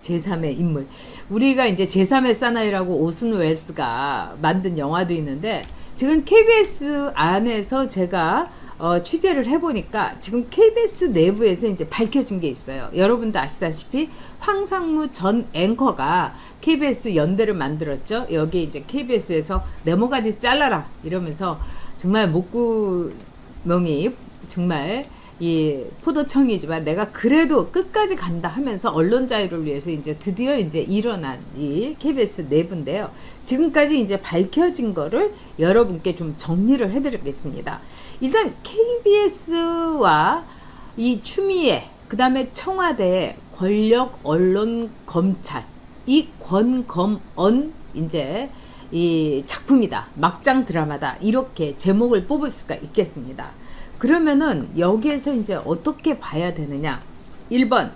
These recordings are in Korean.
제3의 인물. 우리가 이제 제3의 사나이라고 오슨 웰스가 만든 영화도 있는데, 지금 KBS 안에서 제가 취재를 해보니까 지금 KBS 내부에서 이제 밝혀진 게 있어요. 여러분도 아시다시피 황상무 전 앵커가 KBS 연대를 만들었죠. 여기 이제 KBS에서 네모가지 잘라라 이러면서 정말 목구멍이 정말 이 포도청이지만 내가 그래도 끝까지 간다 하면서 언론 자유를 위해서 이제 드디어 이제 일어난 이 KBS 내부인데요. 지금까지 이제 밝혀진 거를 여러분께 좀 정리를 해드리겠습니다. 일단 KBS와 이 추미애, 그 다음에 청와대, 권력, 언론, 검찰, 이 권검언 이제 이 작품이다, 막장 드라마다, 이렇게 제목을 뽑을 수가 있겠습니다. 그러면은 여기에서 이제 어떻게 봐야 되느냐? 1번,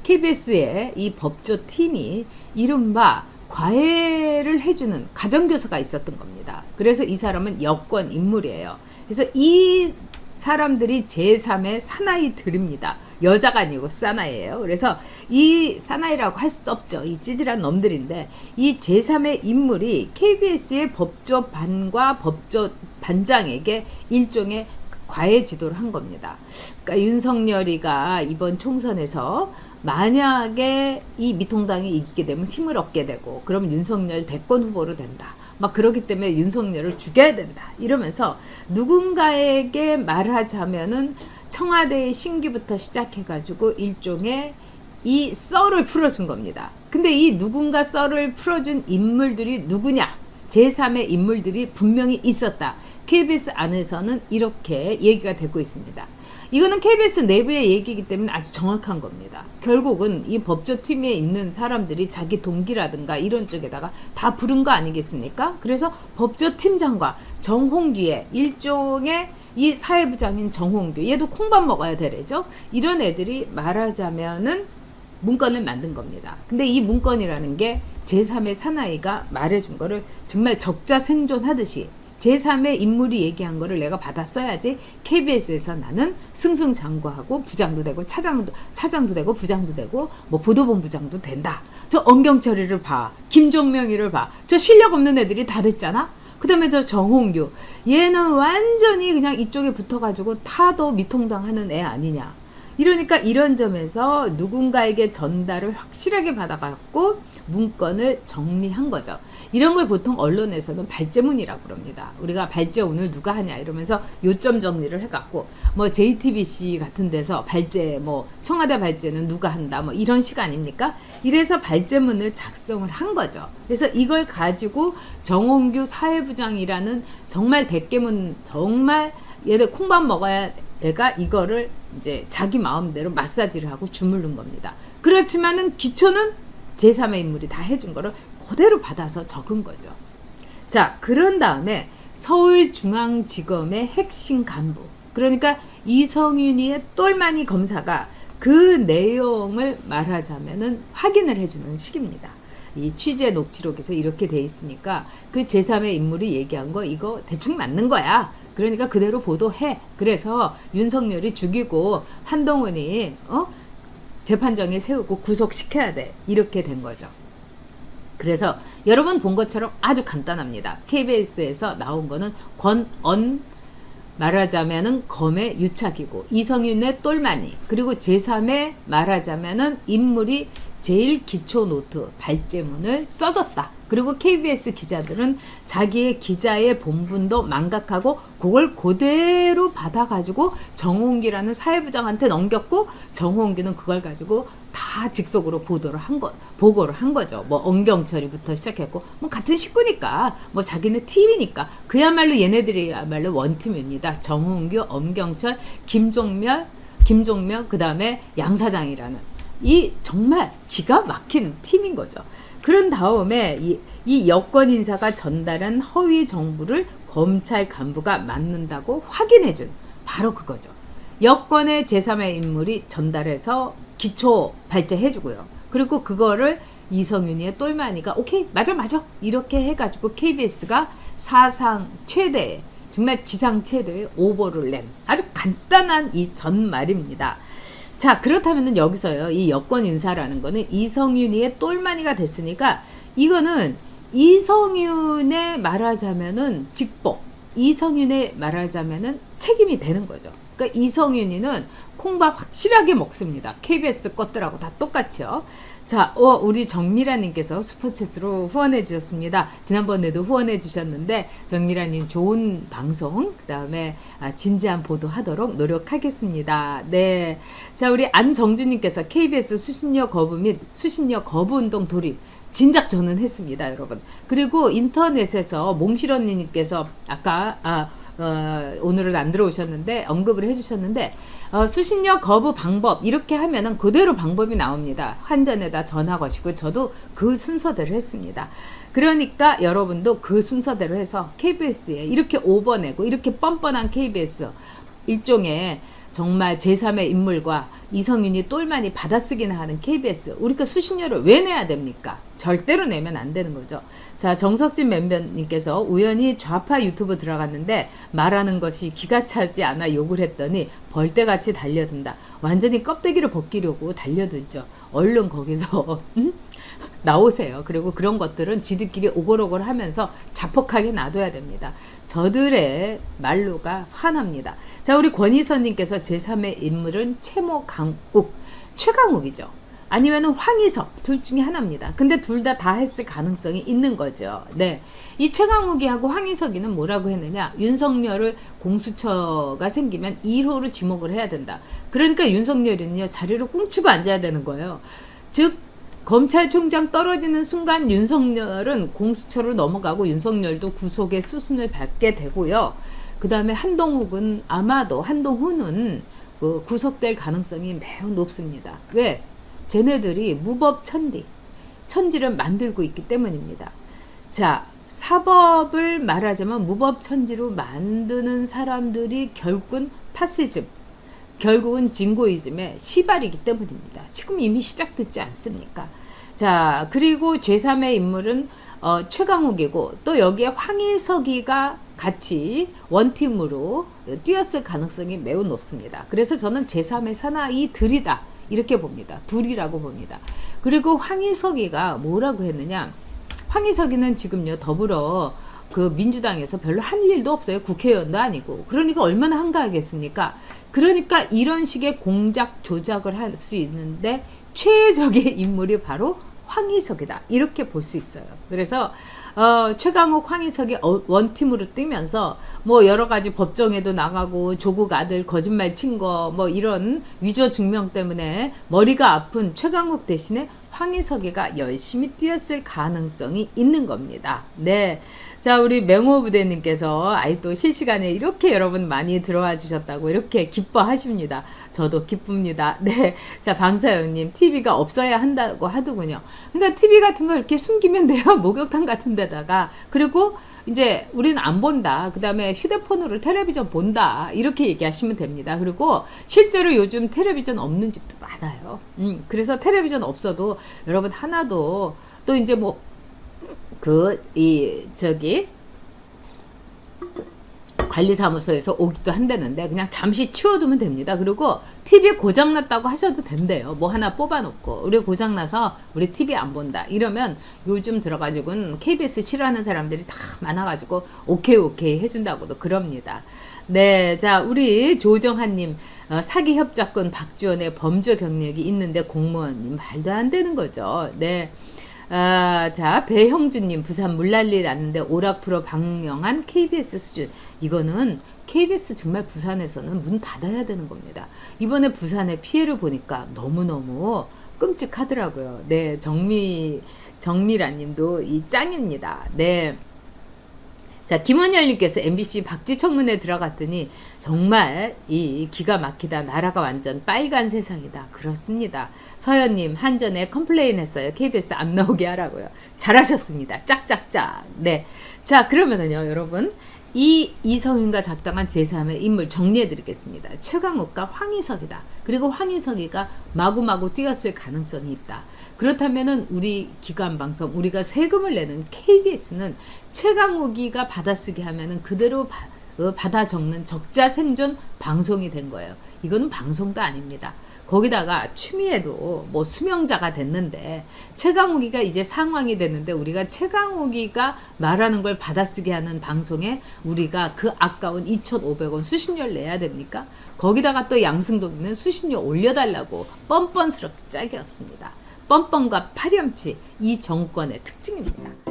KBS의 이 법조팀이 이른바 과외를 해주는 가정교사가 있었던 겁니다. 그래서 이 사람은 여권 인물이에요. 그래서 이 사람들이 제3의 사나이들입니다. 여자가 아니고 사나이예요. 그래서 이 사나이라고 할 수도 없죠. 이 찌질한 놈들인데, 이 제3의 인물이 KBS의 법조반과 법조반장에게 일종의 과외 지도를 한 겁니다. 그러니까 윤석열이가 이번 총선에서 만약에 이 미통당이 이기게 되면 힘을 얻게 되고, 그러면 윤석열 대권 후보로 된다. 막 그러기 때문에 윤석열을 죽여야 된다. 이러면서 누군가에게 말하자면은 청와대의 신기부터 시작해가지고 일종의 이 썰을 풀어준 겁니다. 근데 이 누군가 썰을 풀어준 인물들이 누구냐? 제3의 인물들이 분명히 있었다. KBS 안에서는 이렇게 얘기가 되고 있습니다. 이거는 KBS 내부의 얘기이기 때문에 아주 정확한 겁니다. 결국은 이 법조팀에 있는 사람들이 자기 동기라든가 이런 쪽에다가 다 부른 거 아니겠습니까? 그래서 법조팀장과 정홍규의 일종의 이 사회부장인 정홍규, 얘도 콩밥 먹어야 되래죠. 이런 애들이 말하자면은 문건을 만든 겁니다. 근데 이 문건이라는 게 제3의 사나이가 말해준 거를 정말 적자생존하듯이 제3의 인물이 얘기한 거를 내가 받아 써야지 KBS에서 나는 승승장구하고 부장도 되고 차장도 되고 부장도 되고 뭐 보도본부장도 된다. 저 엄경철이를 봐, 김종명이를 봐, 저 실력 없는 애들이 다 됐잖아. 그 다음에 저 정홍규, 얘는 완전히 그냥 이쪽에 붙어가지고 타도 미통당하는 애 아니냐. 이러니까 이런 점에서 누군가에게 전달을 확실하게 받아갖고 문건을 정리한 거죠. 이런 걸 보통 언론에서는 발제문이라고 그럽니다. 우리가 발제 오늘 누가 하냐 이러면서 요점 정리를 해갖고 뭐 JTBC 같은 데서 발제, 뭐 청와대 발제는 누가 한다, 뭐 이런 식 아닙니까? 이래서 발제문을 작성을 한 거죠. 그래서 이걸 가지고 정홍규 사회부장이라는 정말 대깨문, 정말 얘들 콩밥 먹어야 내가 이거를 이제 자기 마음대로 마사지를 하고 주무른 겁니다. 그렇지만은 기초는 제3의 인물이 다 해준 거를 그대로 받아서 적은 거죠. 자, 그런 다음에 서울중앙지검의 핵심 간부, 그러니까 이성윤이의 똘마니 검사가 그 내용을 말하자면은 확인을 해주는 식입니다. 이 취재 녹취록에서 이렇게 돼 있으니까 그 제3의 인물이 얘기한 거 이거 대충 맞는 거야. 그러니까 그대로 보도해. 그래서 윤석열이 죽이고 한동훈이 재판정에 세우고 구속시켜야 돼. 이렇게 된 거죠. 그래서 여러분 본 것처럼 아주 간단합니다. KBS에서 나온 거는 권언, 말하자면은 검의 유착이고, 이성윤의 똘마니, 그리고 제3의 말하자면은 인물이 제일 기초 노트 발제문을 써줬다. 그리고 KBS 기자들은 자기의 기자의 본분도 망각하고 그걸 그대로 받아가지고 정홍기라는 사회부장한테 넘겼고, 정홍기는 그걸 가지고 다 직속으로 보고를 한 거죠. 뭐 엄경철이부터 시작했고, 뭐 같은 식구니까, 뭐 자기네 팀이니까, 그야말로 얘네들이야말로 원팀입니다. 정홍규, 엄경철, 김종명, 그 다음에 양 사장이라는 이 정말 기가 막힌 팀인 거죠. 그런 다음에 이 여권 인사가 전달한 허위 정보를 검찰 간부가 맞는다고 확인해준 바로 그거죠. 여권의 제3의 인물이 전달해서 기초 발제해주고요. 그리고 그거를 이성윤이의 똘마니가 오케이 맞아 이렇게 해가지고 KBS가 사상 최대, 정말 지상 최대의 오보를 낸 아주 간단한 이 전말입니다. 자, 그렇다면 여기서요, 이 여권 인사라는 거는 이성윤이의 똘마니가 됐으니까 이거는 이성윤의 말하자면은 직법, 이성윤의 말하자면은 책임이 되는 거죠. 그러니까 이성윤이는 콩밥 확실하게 먹습니다. KBS 것들하고 다 똑같이요. 자, 우리 정미라님께서 슈퍼챗으로 후원해 주셨습니다. 지난번에도 후원해 주셨는데, 정미라님 좋은 방송, 그 다음에 진지한 보도하도록 노력하겠습니다. 네. 자, 우리 안정주님께서 KBS 수신료 거부 및 수신료 거부 운동 돌입. 진작 저는 했습니다, 여러분. 그리고 인터넷에서 몽실언니님께서 아까, 오늘은 안 들어오셨는데 언급을 해주셨는데 수신료 거부 방법 이렇게 하면은 그대로 방법이 나옵니다. 환전에다 전화 거시고 저도 그 순서대로 했습니다. 그러니까 여러분도 그 순서대로 해서 KBS에 이렇게 오버내고 이렇게 뻔뻔한 KBS 일종의 정말 제3의 인물과 이성윤이 똘마니 받아쓰기나 하는 KBS 우리가 수신료를 왜 내야 됩니까? 절대로 내면 안 되는 거죠. 자, 정석진 멤버님께서 우연히 좌파 유튜브 들어갔는데 말하는 것이 기가 차지 않아 욕을 했더니 벌떼같이 달려든다. 완전히 껍데기를 벗기려고 달려들죠. 얼른 거기서 나오세요. 그리고 그런 것들은 지들끼리 오글오글 하면서 자폭하게 놔둬야 됩니다. 저들의 말로가 화납니다. 자, 우리 권희선님께서 제3의 인물은 채모 강욱, 최강욱이죠. 아니면은 황희석, 둘 중에 하나입니다. 근데 둘 다 했을 가능성이 있는 거죠. 네. 이 최강욱이하고 황희석이는 뭐라고 했느냐? 윤석열을 공수처가 생기면 1호로 지목을 해야 된다. 그러니까 윤석열은요, 자리로 꿍치고 앉아야 되는 거예요. 즉, 검찰총장 떨어지는 순간 윤석열은 공수처로 넘어가고 윤석열도 구속의 수순을 밟게 되고요. 그 다음에 한동훈은 아마도 한동훈은 구속될 가능성이 매우 높습니다. 왜? 쟤네들이 무법 천지를 만들고 있기 때문입니다. 자, 사법을 말하자면 무법 천지로 만드는 사람들이 결국은 파시즘, 결국은 진고이즘의 시발이기 때문입니다. 지금 이미 시작됐지 않습니까? 자, 그리고 제3의 인물은 최강욱이고 또 여기에 황희석이가 같이 원팀으로 뛰었을 가능성이 매우 높습니다. 그래서 저는 제3의 사나이들이다 이렇게 봅니다. 둘이라고 봅니다. 그리고 황희석이가 뭐라고 했느냐? 황희석이는 지금요 더불어 그 민주당에서 별로 한 일도 없어요. 국회의원도 아니고. 그러니까 얼마나 한가하겠습니까? 그러니까 이런 식의 공작 조작을 할 수 있는데 최적의 인물이 바로 황희석이다. 이렇게 볼 수 있어요. 그래서 최강욱 황희석이 원팀으로 뛰면서 뭐 여러 가지 법정에도 나가고 조국 아들 거짓말 친 거 뭐 이런 위조 증명 때문에 머리가 아픈 최강욱 대신에 황희석이가 열심히 뛰었을 가능성이 있는 겁니다. 네. 자, 우리 맹호 부대님께서 또 실시간에 이렇게 여러분 많이 들어와 주셨다고 이렇게 기뻐하십니다. 저도 기쁩니다. 네. 자, 방사연님, TV가 없어야 한다고 하더군요. 그러니까 TV 같은 거 이렇게 숨기면 돼요. 목욕탕 같은 데다가. 그리고 이제 우리는 안 본다. 그 다음에 휴대폰으로 텔레비전 본다. 이렇게 얘기하시면 됩니다. 그리고 실제로 요즘 텔레비전 없는 집도 많아요. 그래서 텔레비전 없어도 여러분 하나도 또 이제 뭐 관리사무소에서 오기도 한다는데 그냥 잠시 치워두면 됩니다. 그리고 TV 고장났다고 하셔도 된대요. 뭐 하나 뽑아놓고 우리 고장나서 우리 TV 안 본다 이러면 요즘 들어가지고는 KBS 싫어하는 사람들이 다 많아가지고 오케이 해준다고도 그럽니다. 네, 자, 우리 조정한님, 사기 협작권 박지원의 범죄 경력이 있는데 공무원님 말도 안 되는 거죠. 네. 자, 배형준님, 부산 물난리 났는데 오락 프로 방영한 KBS 수준. 이거는 KBS 정말 부산에서는 문 닫아야 되는 겁니다. 이번에 부산의 피해를 보니까 너무너무 끔찍하더라고요. 네, 정미라님도 이 짱입니다. 네. 자, 김원열님께서 MBC 박쥐 청문회 들어갔더니 정말 이 기가 막히다. 나라가 완전 빨간 세상이다. 그렇습니다. 서현님, 한전에 컴플레인 했어요. KBS 안 나오게 하라고요. 잘하셨습니다. 짝짝짝. 네. 자, 그러면은요, 여러분. 이성윤과 작당한 제3의 인물 정리해드리겠습니다. 최강욱과 황희석이다. 그리고 황희석이가 마구마구 뛰었을 가능성이 있다. 그렇다면은 우리 기관 방송, 우리가 세금을 내는 KBS는 최강욱이가 받아쓰기 하면은 그대로 받아 적는 적자 생존 방송이 된 거예요. 이거는 방송도 아닙니다. 거기다가 추미애도 뭐 수명자가 됐는데 최강욱이가 이제 상황이 됐는데 우리가 최강욱이가 말하는 걸 받아쓰기 하는 방송에 우리가 그 아까운 2,500원 수신료를 내야 됩니까? 거기다가 또 양승동이는 수신료 올려달라고 뻔뻔스럽게 짜게 왔습니다. 뻔뻔과 파렴치 이 정권의 특징입니다.